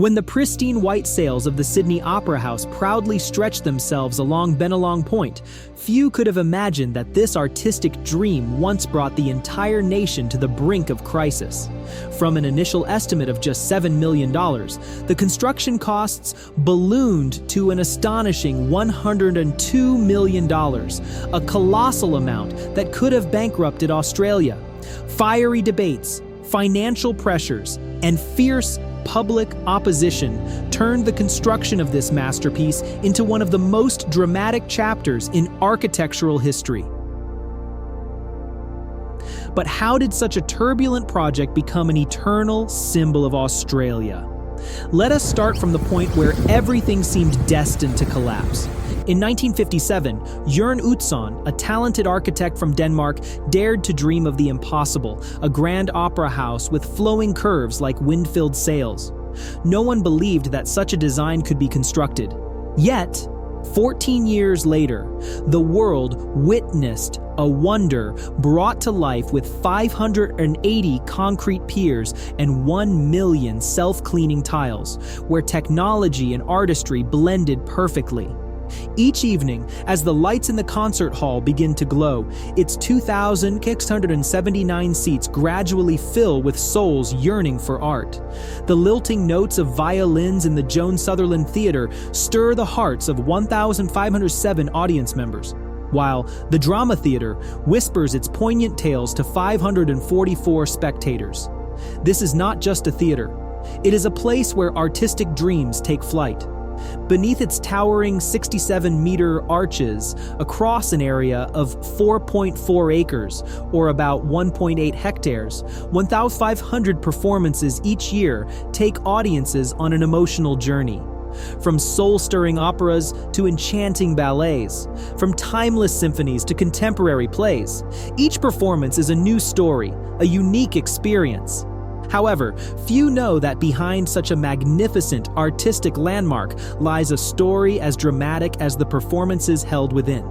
When the pristine white sails of the Sydney Opera House proudly stretched themselves along Bennelong Point, few could have imagined that this artistic dream once brought the entire nation to the brink of crisis. From an initial estimate of just $7 million, the construction costs ballooned to an astonishing $102 million, a colossal amount that could have bankrupted Australia. Fiery debates, financial pressures, and fierce public opposition turned the construction of this masterpiece into one of the most dramatic chapters in architectural history. But how did such a turbulent project become an eternal symbol of Australia? Let us start from the point where everything seemed destined to collapse. In 1957, Jørn Utzon, a talented architect from Denmark, dared to dream of the impossible, a grand opera house with flowing curves like wind-filled sails. No one believed that such a design could be constructed. Yet, 14 years later, the world witnessed a wonder brought to life with 580 concrete piers and 1 million self-cleaning tiles, where technology and artistry blended perfectly. Each evening, as the lights in the concert hall begin to glow, its 2,679 seats gradually fill with souls yearning for art. The lilting notes of violins in the Joan Sutherland Theatre stir the hearts of 1,507 audience members, while the Drama Theatre whispers its poignant tales to 544 spectators. This is not just a theatre. It is a place where artistic dreams take flight. Beneath its towering 67-meter arches across an area of 4.4 acres, or about 1.8 hectares, 1,500 performances each year take audiences on an emotional journey. From soul-stirring operas to enchanting ballets, from timeless symphonies to contemporary plays, each performance is a new story, a unique experience. However, few know that behind such a magnificent artistic landmark lies a story as dramatic as the performances held within.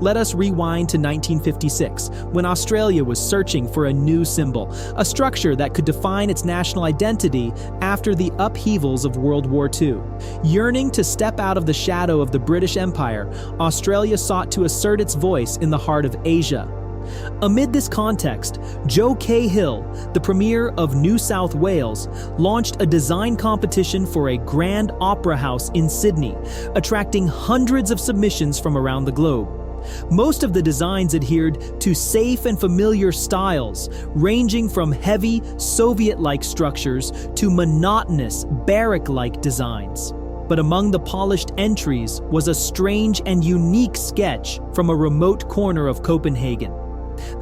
Let us rewind to 1956, when Australia was searching for a new symbol, a structure that could define its national identity after the upheavals of World War II. Yearning to step out of the shadow of the British Empire, Australia sought to assert its voice in the heart of Asia. Amid this context, Joe Cahill, the Premier of New South Wales, launched a design competition for a grand opera house in Sydney, attracting hundreds of submissions from around the globe. Most of the designs adhered to safe and familiar styles, ranging from heavy, Soviet-like structures to monotonous, barrack-like designs. But among the polished entries was a strange and unique sketch from a remote corner of Copenhagen.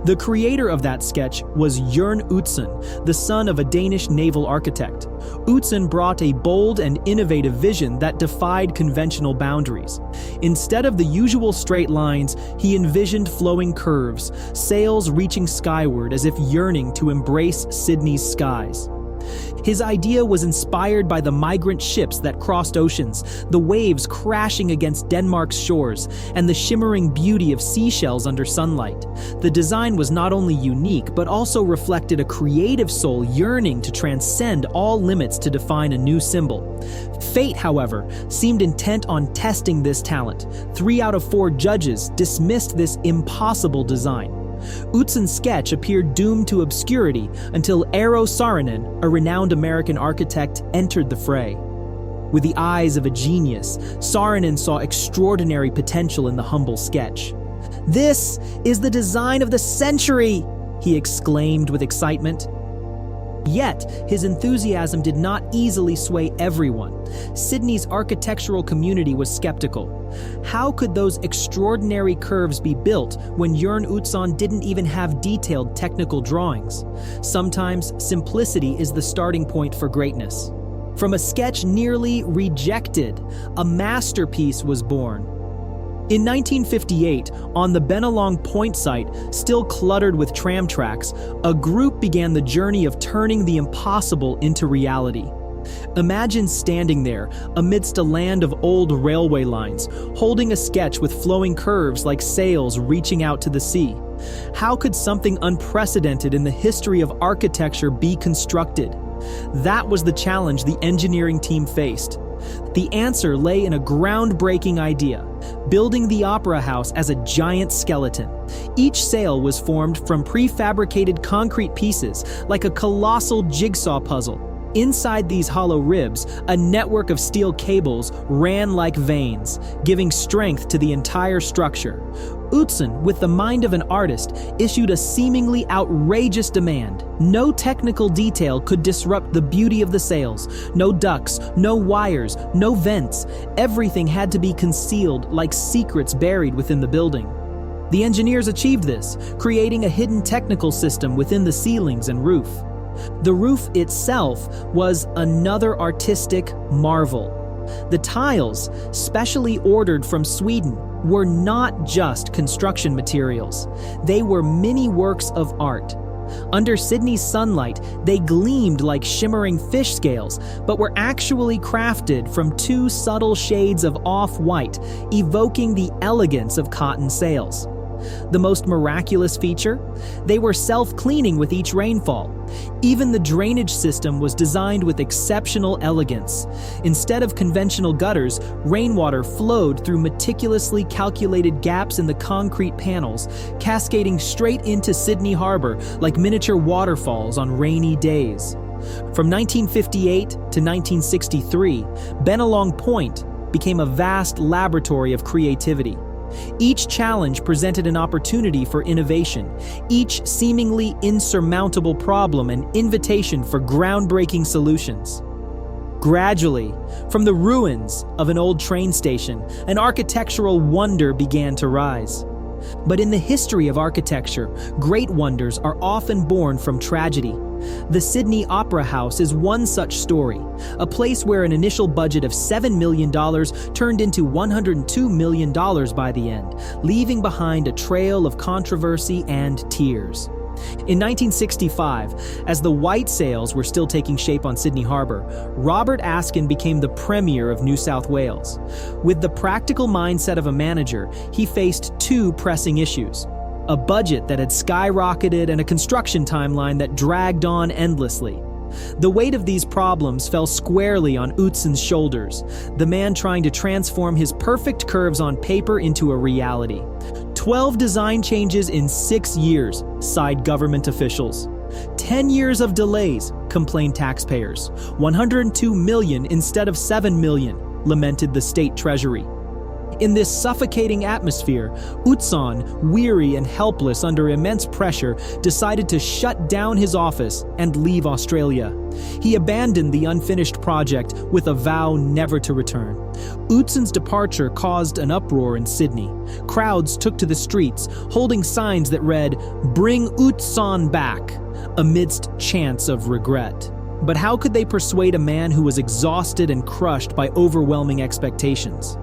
The creator of that sketch was Jørn Utzon, the son of a Danish naval architect. Utzon brought a bold and innovative vision that defied conventional boundaries. Instead of the usual straight lines, he envisioned flowing curves, sails reaching skyward as if yearning to embrace Sydney's skies. His idea was inspired by the migrant ships that crossed oceans, the waves crashing against Denmark's shores, and the shimmering beauty of seashells under sunlight. The design was not only unique, but also reflected a creative soul yearning to transcend all limits to define a new symbol. Fate, however, seemed intent on testing this talent. 3 out of 4 judges dismissed this impossible design. Utzon's sketch appeared doomed to obscurity until Eero Saarinen, a renowned American architect, entered the fray. With the eyes of a genius, Saarinen saw extraordinary potential in the humble sketch. "This is the design of the century!" he exclaimed with excitement. Yet, his enthusiasm did not easily sway everyone. Sydney's architectural community was skeptical. How could those extraordinary curves be built when Jørn Utzon didn't even have detailed technical drawings? Sometimes, simplicity is the starting point for greatness. From a sketch nearly rejected, a masterpiece was born. In 1958, on the Bennelong Point site, still cluttered with tram tracks, a group began the journey of turning the impossible into reality. Imagine standing there, amidst a land of old railway lines, holding a sketch with flowing curves like sails reaching out to the sea. How could something unprecedented in the history of architecture be constructed? That was the challenge the engineering team faced. The answer lay in a groundbreaking idea: building the opera house as a giant skeleton. Each sail was formed from prefabricated concrete pieces, like a colossal jigsaw puzzle. Inside these hollow ribs, a network of steel cables ran like veins, giving strength to the entire structure. Utzon, with the mind of an artist, issued a seemingly outrageous demand. No technical detail could disrupt the beauty of the sails. No ducts, no wires, no vents. Everything had to be concealed like secrets buried within the building. The engineers achieved this, creating a hidden technical system within the ceilings and roof. The roof itself was another artistic marvel. The tiles, specially ordered from Sweden, were not just construction materials. They were mini works of art. Under Sydney's sunlight, they gleamed like shimmering fish scales, but were actually crafted from two subtle shades of off-white, evoking the elegance of cotton sails. The most miraculous feature? They were self-cleaning with each rainfall. Even the drainage system was designed with exceptional elegance. Instead of conventional gutters, rainwater flowed through meticulously calculated gaps in the concrete panels, cascading straight into Sydney Harbour like miniature waterfalls on rainy days. From 1958 to 1963, Bennelong Point became a vast laboratory of creativity. Each challenge presented an opportunity for innovation, each seemingly insurmountable problem an invitation for groundbreaking solutions. Gradually, from the ruins of an old train station, an architectural wonder began to rise. But in the history of architecture, great wonders are often born from tragedy. The Sydney Opera House is one such story, a place where an initial budget of $7 million turned into $102 million by the end, leaving behind a trail of controversy and tears. In 1965, as the white sails were still taking shape on Sydney Harbour, Robert Askin became the Premier of New South Wales. With the practical mindset of a manager, he faced two pressing issues: a budget that had skyrocketed and a construction timeline that dragged on endlessly. The weight of these problems fell squarely on Utzon's shoulders, the man trying to transform his perfect curves on paper into a reality. 12 design changes in 6 years, sighed government officials. 10 years of delays, complained taxpayers. 102 million instead of 7 million, lamented the state treasury. In this suffocating atmosphere, Utzon, weary and helpless under immense pressure, decided to shut down his office and leave Australia. He abandoned the unfinished project with a vow never to return. Utzon's departure caused an uproar in Sydney. Crowds took to the streets, holding signs that read, "Bring Utzon back," amidst chants of regret. But how could they persuade a man who was exhausted and crushed by overwhelming expectations?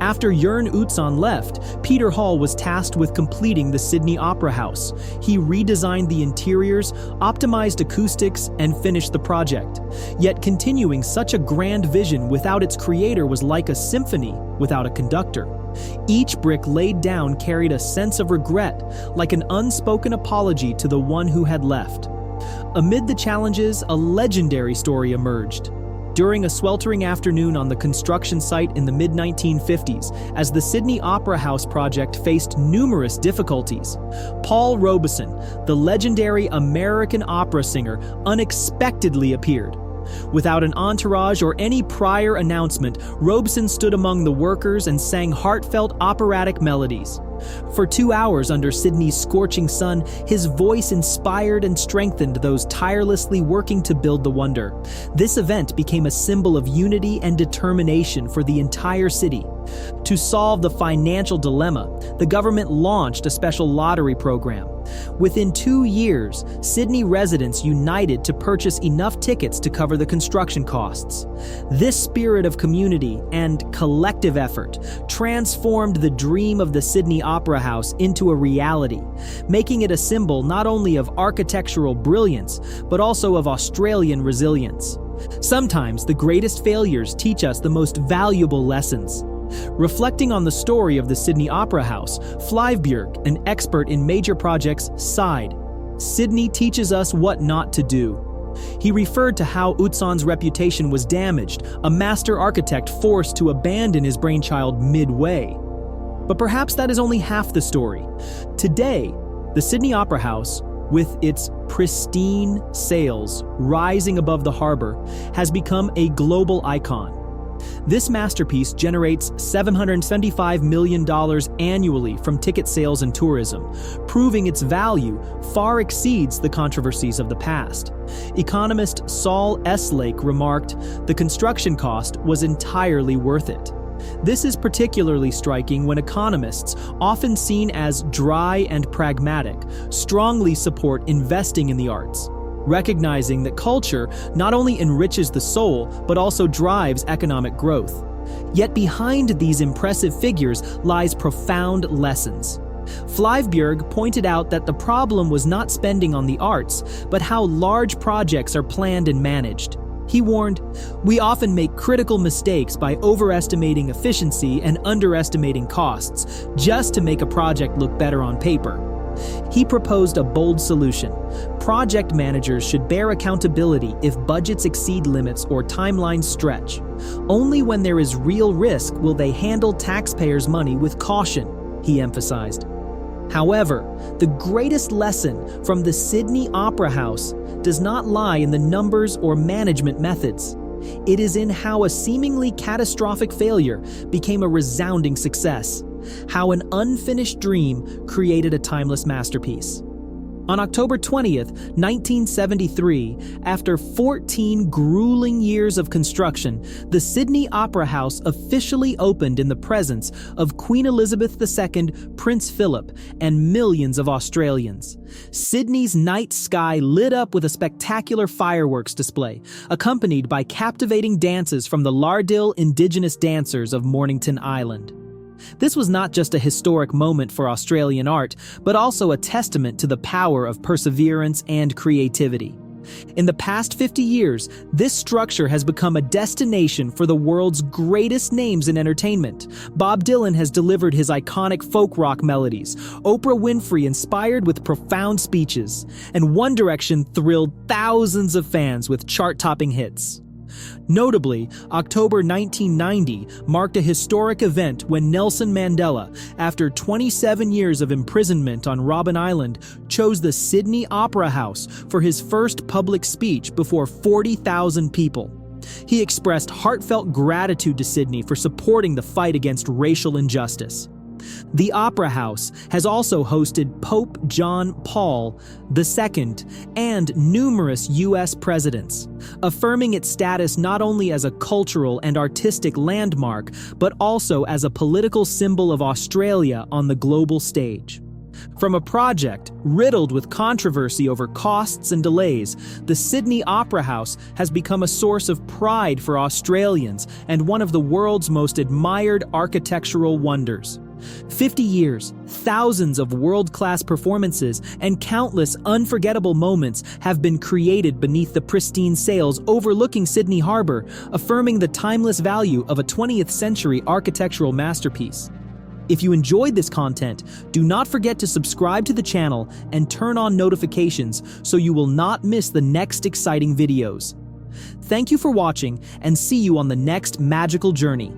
After Jørn Utzon left, Peter Hall was tasked with completing the Sydney Opera House. He redesigned the interiors, optimized acoustics, and finished the project. Yet continuing such a grand vision without its creator was like a symphony without a conductor. Each brick laid down carried a sense of regret, like an unspoken apology to the one who had left. Amid the challenges, a legendary story emerged. During a sweltering afternoon on the construction site in the mid-1950s, as the Sydney Opera House project faced numerous difficulties, Paul Robeson, the legendary American opera singer, unexpectedly appeared. Without an entourage or any prior announcement, Robeson stood among the workers and sang heartfelt operatic melodies. For 2 hours under Sydney's scorching sun, his voice inspired and strengthened those tirelessly working to build the wonder. This event became a symbol of unity and determination for the entire city. To solve the financial dilemma, the government launched a special lottery program. Within 2 years, Sydney residents united to purchase enough tickets to cover the construction costs. This spirit of community and collective effort transformed the dream of the Sydney Opera House into a reality, making it a symbol not only of architectural brilliance, but also of Australian resilience. Sometimes the greatest failures teach us the most valuable lessons. Reflecting on the story of the Sydney Opera House, Flyvbjerg, an expert in major projects, sighed. "Sydney teaches us what not to do." He referred to how Utzon's reputation was damaged, a master architect forced to abandon his brainchild midway. But perhaps that is only half the story. Today, the Sydney Opera House, with its pristine sails rising above the harbor, has become a global icon. This masterpiece generates $775 million annually from ticket sales and tourism, proving its value far exceeds the controversies of the past. Economist Saul Eslake remarked, "The construction cost was entirely worth it." This is particularly striking when economists, often seen as dry and pragmatic, strongly support investing in the arts, recognizing that culture not only enriches the soul, but also drives economic growth. Yet behind these impressive figures lies profound lessons. Flyvbjerg pointed out that the problem was not spending on the arts, but how large projects are planned and managed. He warned, "We often make critical mistakes by overestimating efficiency and underestimating costs, just to make a project look better on paper." He proposed a bold solution. Project managers should bear accountability if budgets exceed limits or timelines stretch. Only when there is real risk will they handle taxpayers' money with caution, he emphasized. However, the greatest lesson from the Sydney Opera House does not lie in the numbers or management methods. It is in how a seemingly catastrophic failure became a resounding success, how an unfinished dream created a timeless masterpiece. On October 20th, 1973, after 14 grueling years of construction, the Sydney Opera House officially opened in the presence of Queen Elizabeth II, Prince Philip, and millions of Australians. Sydney's night sky lit up with a spectacular fireworks display, accompanied by captivating dances from the Lardil Indigenous dancers of Mornington Island. This was not just a historic moment for Australian art, but also a testament to the power of perseverance and creativity. In the past 50 years, this structure has become a destination for the world's greatest names in entertainment. Bob Dylan has delivered his iconic folk rock melodies, Oprah Winfrey inspired with profound speeches, and One Direction thrilled thousands of fans with chart-topping hits. Notably, October 1990 marked a historic event when Nelson Mandela, after 27 years of imprisonment on Robben Island, chose the Sydney Opera House for his first public speech before 40,000 people. He expressed heartfelt gratitude to Sydney for supporting the fight against racial injustice. The Opera House has also hosted Pope John Paul II and numerous U.S. presidents, affirming its status not only as a cultural and artistic landmark, but also as a political symbol of Australia on the global stage. From a project riddled with controversy over costs and delays, the Sydney Opera House has become a source of pride for Australians and one of the world's most admired architectural wonders. 50 years, thousands of world-class performances, and countless unforgettable moments have been created beneath the pristine sails overlooking Sydney Harbour, affirming the timeless value of a 20th century architectural masterpiece. If you enjoyed this content, do not forget to subscribe to the channel and turn on notifications so you will not miss the next exciting videos. Thank you for watching, and see you on the next magical journey.